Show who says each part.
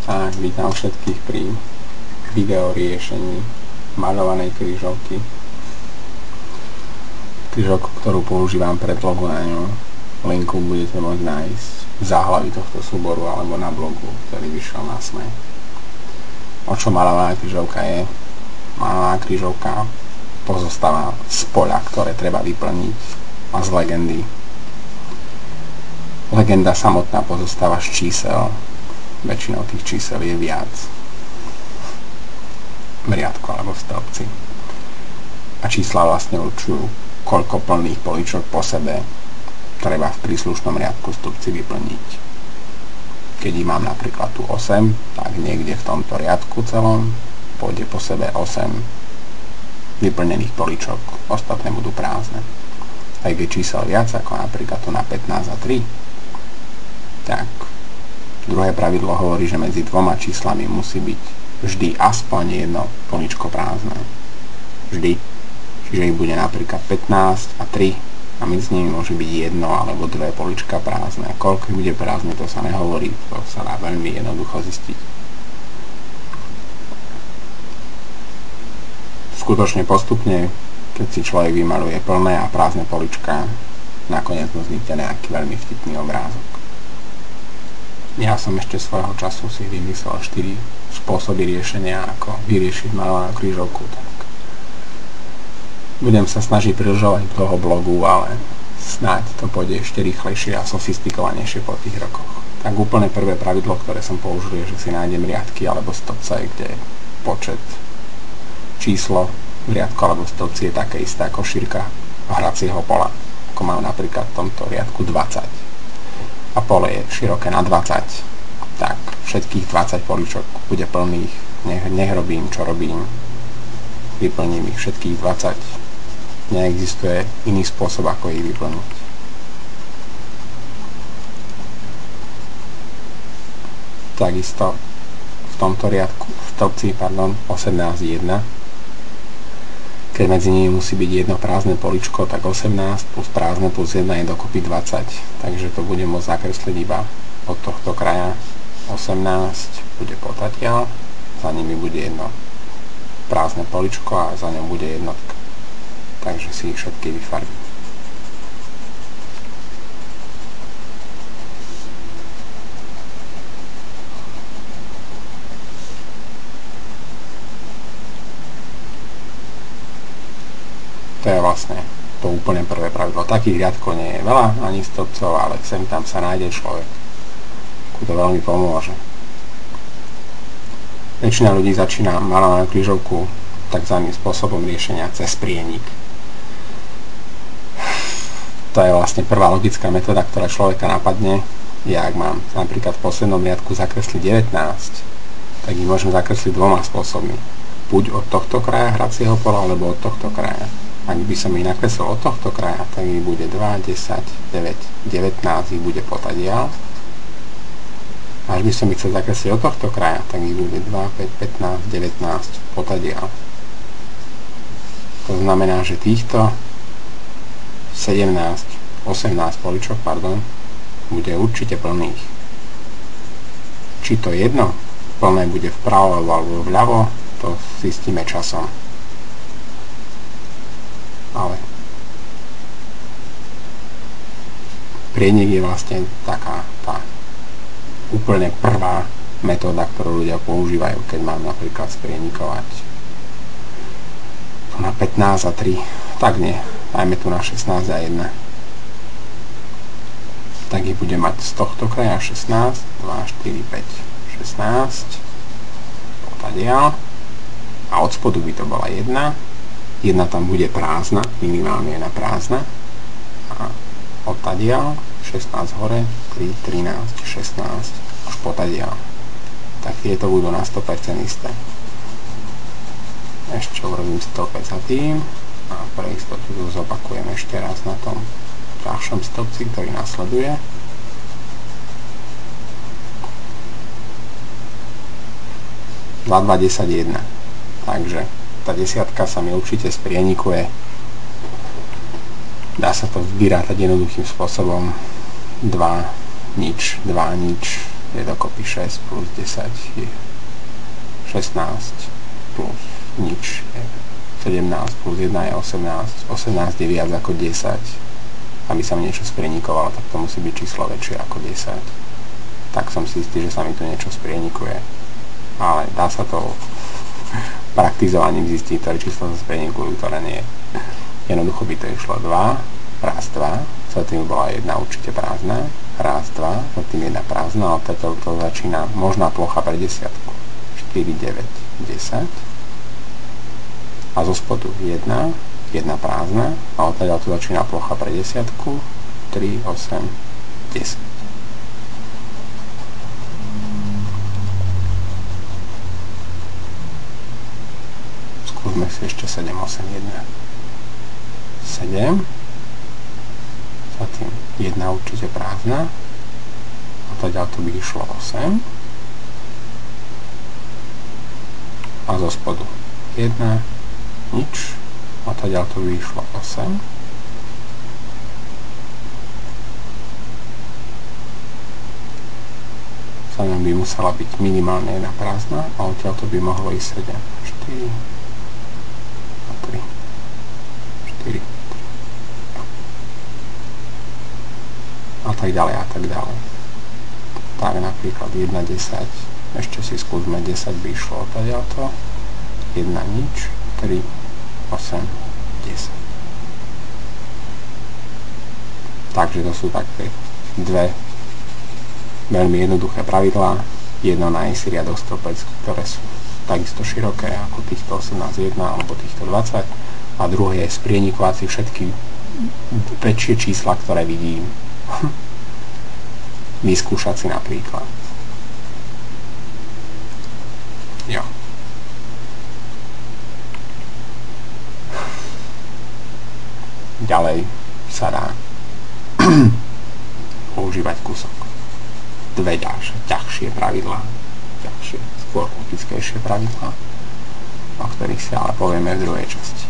Speaker 1: Tak, vítam všetkých pri video riešení maľovanej krížovky. Krížovku, ktorú používam pre vlogu na ňu. Linku budete môcť nájsť v záhlaví tohto súboru alebo na blogu, ktorý vyšiel na SME. O čo maľovaná krížovka je? Maľovaná krížovka pozostáva z poľa, ktoré treba vyplniť, a z legendy. Legenda samotná pozostáva z čísel. Väčšinou tých čísel je viac v riadku alebo v stĺpci. A čísla vlastne určujú, koľko plných políčok po sebe treba v príslušnom riadku stĺpci vyplniť. Keď mám napríklad tu 8, tak niekde v tomto riadku celom pôjde po sebe 8 vyplnených políčok, ostatné budú prázdne. Aj keď čísel viac, ako napríklad tu na 15 a 3, tak druhé pravidlo hovorí, že medzi dvoma číslami musí byť vždy aspoň jedno políčko prázdne. Vždy. Čiže ich bude napríklad 15 a 3 a medzi nimi môže byť jedno alebo dve políčka prázdne. Koľko ich bude prázdne, to sa nehovorí, to sa dá veľmi jednoducho zistiť. Skutočne postupne, keď si človek vymaľuje plné a prázdne políčka, nakoniec vznikne nejaký veľmi vtipný obrázok. Ja som ešte svojho času si vymyslel 4 spôsoby riešenia, ako vyriešiť maľovanú krížovku. Tak budem sa snažiť pridržovať toho blogu, ale snáď to pôjde ešte rýchlejšie a sofistikovanejšie po tých rokoch. Tak úplne prvé pravidlo, ktoré som použil, je, že si nájdem riadky alebo stĺpce, kde počet číslo v riadku alebo stĺpci je také isté ako šírka hracieho pola, ako mám napríklad v tomto riadku 20. A pole je široké na 20, tak všetkých 20 políčok bude plných, nech robím, čo robím, vyplním ich všetkých 20, neexistuje iný spôsob, ako ich vyplniť. Takisto v tomto riadku, v stĺpci, 18.1, keď medzi nimi musí byť jedno prázdne políčko, tak 18 plus prázdne plus 1 je dokopy 20. Takže to budem môcť zakresliť iba od tohto kraja. 18 bude potatiaľ, za nimi bude jedno prázdne políčko a za ňom bude jednotka. Takže si ich všetky vyfarbím. To je vlastne to úplne prvé pravidlo. Takých riadkov nie je veľa, ani stĺpcov, ale sem tam sa nájde človek, ku to veľmi pomôže. Väčšina ľudí začína maľovanú krížovku takzvaným spôsobom riešenia cez prienik. To je vlastne prvá logická metóda, ktorá človeka napadne. Ja, ak mám napríklad v poslednom riadku zakresliť 19, tak ich môžem zakresliť dvoma spôsobmi. Buď od tohto kraja hracieho pola, alebo od tohto kraja. Ak by som ich nakreslil od tohto kraja, tak ich bude 2, 10, 9, 19, ich bude potadiaľ. Až by som ich chcel zakresliť od tohto kraja, tak ich bude 2, 5, 15, 19 potadiaľ. To znamená, že týchto 17, 18 políčok, bude určite plných. Či to jedno plné bude vpravo alebo vľavo, to zistíme časom. Ale prienik je vlastne taká tá úplne prvá metóda, ktorú ľudia používajú, keď mám napríklad sprienikovať tu na 15 a 3, tak nie, dajme tu na 16 a 1, tak ich bude mať z tohto kraja 16, 2, 4, 5, 16 potadiaľ a od spodu by to bola 1, jedna tam bude prázdna, minimálne jedna prázdna a odtadiaľ 16 hore, 3, 13, 16 až potadiaľ. Tak tieto budú na 100% isté. Ešte urobím stĺpec za tým a pre istotu to zopakujem ešte raz na tom ďalšom stĺpci, ktorý nasleduje. Za 2, 10, 1. Takže tá desiatka sa mi určite sprienikuje. Dá sa to vyrátať jednoduchým spôsobom. 2, nič, 2, nič, je dokopy 6 plus 10 je 16 plus nič je 17 plus 1 je 18. 18 je viac ako 10. Aby sa mi niečo sprienikovalo, tak to musí byť číslo väčšie ako 10. Tak som si istý, že sa mi tu niečo sprienikuje. Ale dá sa to praktizovaním zistiť, ktoré číslo sa sprienikujú, ktoré nie. Jednoducho by to išlo 2, raz 2, za tým bola jedna určite prázdna, raz 2, za tým jedna prázdna, ale to začína možná plocha pre desiatku. 4, 9, 10. A zo spodu 1 prázdna a odtiaľ tu začína plocha pre desiatku 3, 8, 10. Skúsme si ešte 7, 8, 1. 7. Za tým 1 určite prázdna a odtiaľ tu by išlo 8. A zo spodu 1, nič, a odtiaľ to vyšlo 8. Za ňom by musela byť minimálne jedna prázdna a odtiaľ to by mohlo ísť 7, 4 a 3, 4, 3 a tak ďalej a tak ďalej. Tak napríklad 1, 10, ešte si skúsme 10 by išlo odtiaľ to, 1 nič, 3, 8, 10. Takže to sú také dve veľmi jednoduché pravidlá. Jedno na IC riadok stĺpec, ktoré sú takisto široké ako týchto 18.1 alebo týchto 20 a druhé je sprienikovať si všetky väčšie čísla, ktoré vidím. Vyskúšať si napríklad. Jo. Ďalej sa dá používať kúsok. Dve ťažšie pravidlá, skôr logickejšie pravidlá, o ktorých si ale povieme v druhej časti.